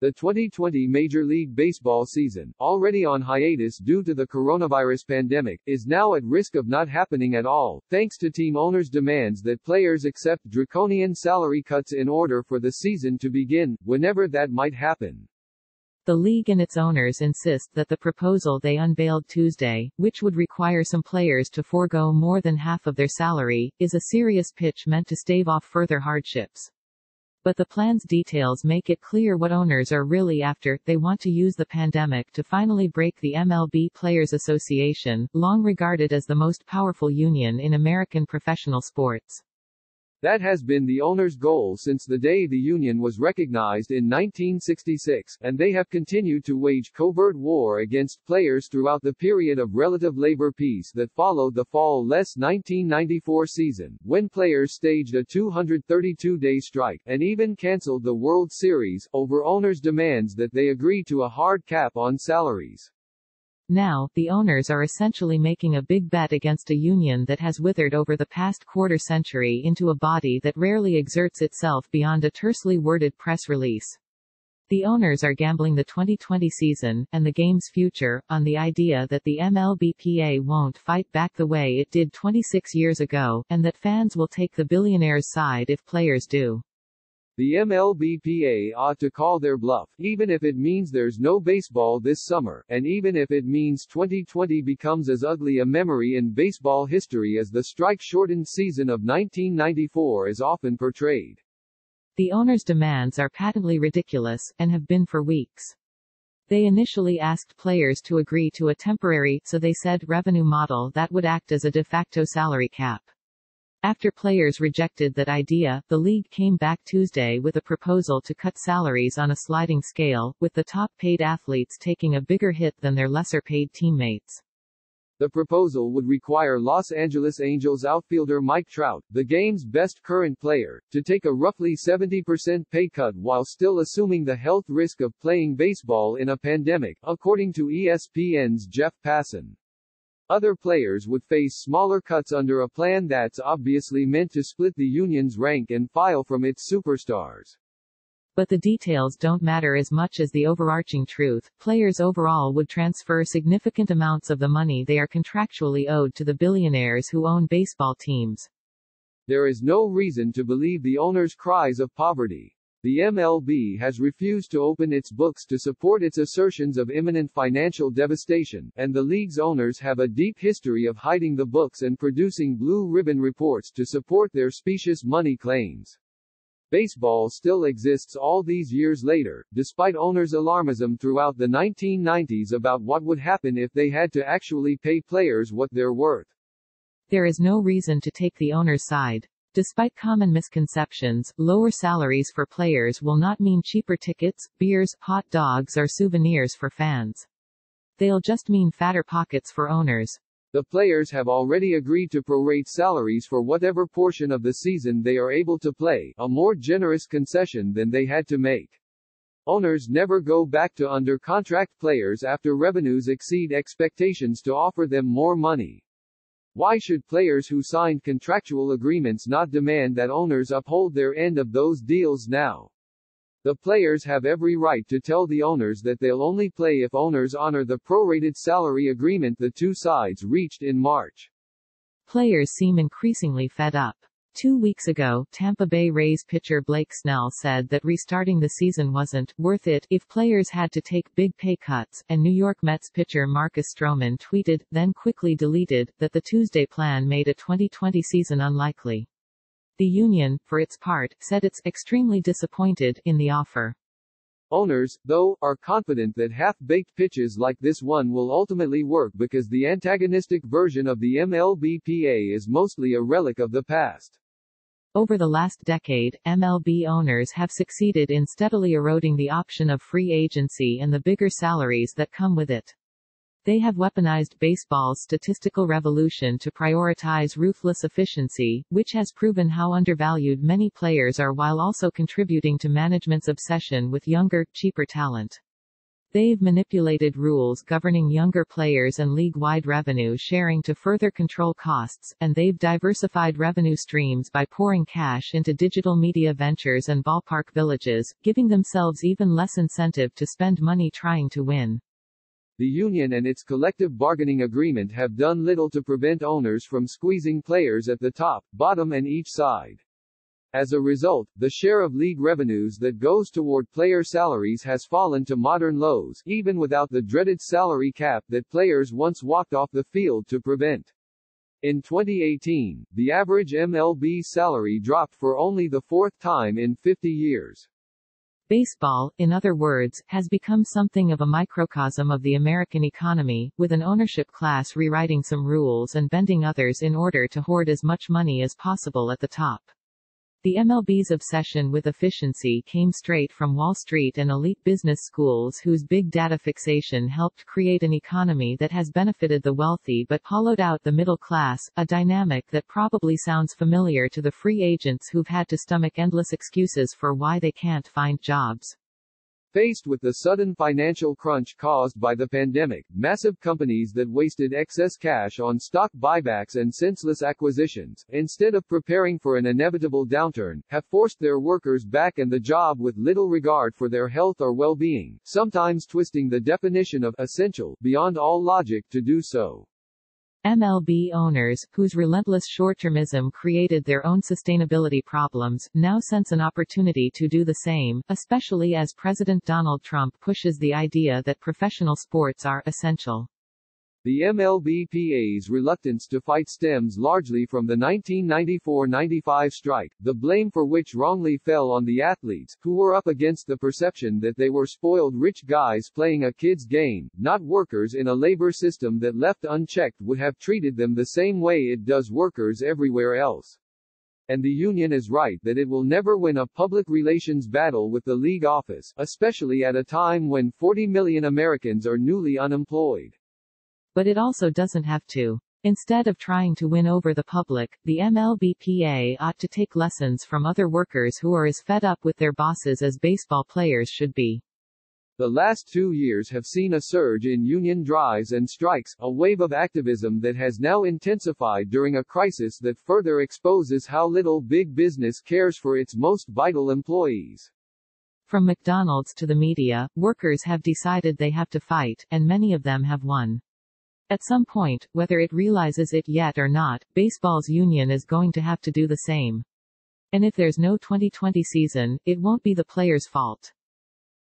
The 2020 Major League Baseball season, already on hiatus due to the coronavirus pandemic, is now at risk of not happening at all, thanks to team owners' demands that players accept draconian salary cuts in order for the season to begin, whenever that might happen. The league and its owners insist that the proposal they unveiled Tuesday, which would require some players to forego more than half of their salary, is a serious pitch meant to stave off further hardships. But the plan's details make it clear what owners are really after. They want to use the pandemic to finally break the MLB Players Association, long regarded as the most powerful union in American professional sports. That has been the owners' goal since the day the union was recognized in 1966, and they have continued to wage covert war against players throughout the period of relative labor peace that followed the fall-less 1994 season, when players staged a 232-day strike, and even canceled the World Series, over owners' demands that they agree to a hard cap on salaries. Now, the owners are essentially making a big bet against a union that has withered over the past quarter-century into a body that rarely exerts itself beyond a tersely worded press release. The owners are gambling the 2020 season, and the game's future, on the idea that the MLBPA won't fight back the way it did 26 years ago, and that fans will take the billionaires' side if players do. The MLBPA ought to call their bluff, even if it means there's no baseball this summer, and even if it means 2020 becomes as ugly a memory in baseball history as the strike-shortened season of 1994 is often portrayed. The owners' demands are patently ridiculous, and have been for weeks. They initially asked players to agree to a temporary, so they said, revenue model that would act as a de facto salary cap. After players rejected that idea, the league came back Tuesday with a proposal to cut salaries on a sliding scale, with the top-paid athletes taking a bigger hit than their lesser-paid teammates. The proposal would require Los Angeles Angels outfielder Mike Trout, the game's best current player, to take a roughly 70% pay cut while still assuming the health risk of playing baseball in a pandemic, according to ESPN's Jeff Passan. Other players would face smaller cuts under a plan that's obviously meant to split the union's rank and file from its superstars. But the details don't matter as much as the overarching truth. Players overall would transfer significant amounts of the money they are contractually owed to the billionaires who own baseball teams. There is no reason to believe the owners' cries of poverty. The MLB has refused to open its books to support its assertions of imminent financial devastation, and the league's owners have a deep history of hiding the books and producing blue ribbon reports to support their specious money claims. Baseball still exists all these years later, despite owners' alarmism throughout the 1990s about what would happen if they had to actually pay players what they're worth. There is no reason to take the owner's side. Despite common misconceptions, lower salaries for players will not mean cheaper tickets, beers, hot dogs or souvenirs for fans. They'll just mean fatter pockets for owners. The players have already agreed to prorate salaries for whatever portion of the season they are able to play, a more generous concession than they had to make. Owners never go back to under-contract players after revenues exceed expectations to offer them more money. Why should players who signed contractual agreements not demand that owners uphold their end of those deals now? The players have every right to tell the owners that they'll only play if owners honor the prorated salary agreement the two sides reached in March. Players seem increasingly fed up. 2 weeks ago, Tampa Bay Rays pitcher Blake Snell said that restarting the season wasn't worth it if players had to take big pay cuts, and New York Mets pitcher Marcus Stroman tweeted, then quickly deleted, that the Tuesday plan made a 2020 season unlikely. The union, for its part, said it's extremely disappointed in the offer. Owners, though, are confident that half-baked pitches like this one will ultimately work because the antagonistic version of the MLBPA is mostly a relic of the past. Over the last decade, MLB owners have succeeded in steadily eroding the option of free agency and the bigger salaries that come with it. They have weaponized baseball's statistical revolution to prioritize ruthless efficiency, which has proven how undervalued many players are while also contributing to management's obsession with younger, cheaper talent. They've manipulated rules governing younger players and league-wide revenue sharing to further control costs, and they've diversified revenue streams by pouring cash into digital media ventures and ballpark villages, giving themselves even less incentive to spend money trying to win. The union and its collective bargaining agreement have done little to prevent owners from squeezing players at the top, bottom and each side. As a result, the share of league revenues that goes toward player salaries has fallen to modern lows, even without the dreaded salary cap that players once walked off the field to prevent. In 2018, the average MLB salary dropped for only the fourth time in 50 years. Baseball, in other words, has become something of a microcosm of the American economy, with an ownership class rewriting some rules and bending others in order to hoard as much money as possible at the top. The MLB's obsession with efficiency came straight from Wall Street and elite business schools whose big data fixation helped create an economy that has benefited the wealthy but hollowed out the middle class, a dynamic that probably sounds familiar to the free agents who've had to stomach endless excuses for why they can't find jobs. Faced with the sudden financial crunch caused by the pandemic, massive companies that wasted excess cash on stock buybacks and senseless acquisitions, instead of preparing for an inevitable downturn, have forced their workers back in the job with little regard for their health or well-being, sometimes twisting the definition of essential beyond all logic to do so. MLB owners, whose relentless short-termism created their own sustainability problems, now sense an opportunity to do the same, especially as President Donald Trump pushes the idea that professional sports are essential. The MLBPA's reluctance to fight stems largely from the 1994-95 strike, the blame for which wrongly fell on the athletes, who were up against the perception that they were spoiled rich guys playing a kid's game, not workers in a labor system that left unchecked would have treated them the same way it does workers everywhere else. And the union is right that it will never win a public relations battle with the league office, especially at a time when 40 million Americans are newly unemployed. But it also doesn't have to. Instead of trying to win over the public, the MLBPA ought to take lessons from other workers who are as fed up with their bosses as baseball players should be. The last 2 years have seen a surge in union drives and strikes, a wave of activism that has now intensified during a crisis that further exposes how little big business cares for its most vital employees. From McDonald's to the media, workers have decided they have to fight, and many of them have won. At some point, whether it realizes it yet or not, baseball's union is going to have to do the same. And if there's no 2020 season, it won't be the players' fault.